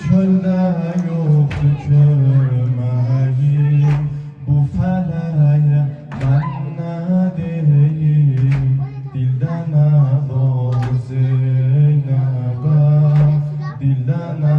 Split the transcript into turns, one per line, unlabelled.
çölde yoktu kömeğim. Bu feleğe ben ne diyeyim? Dilden ne doğru Zeynep'e, dilden ne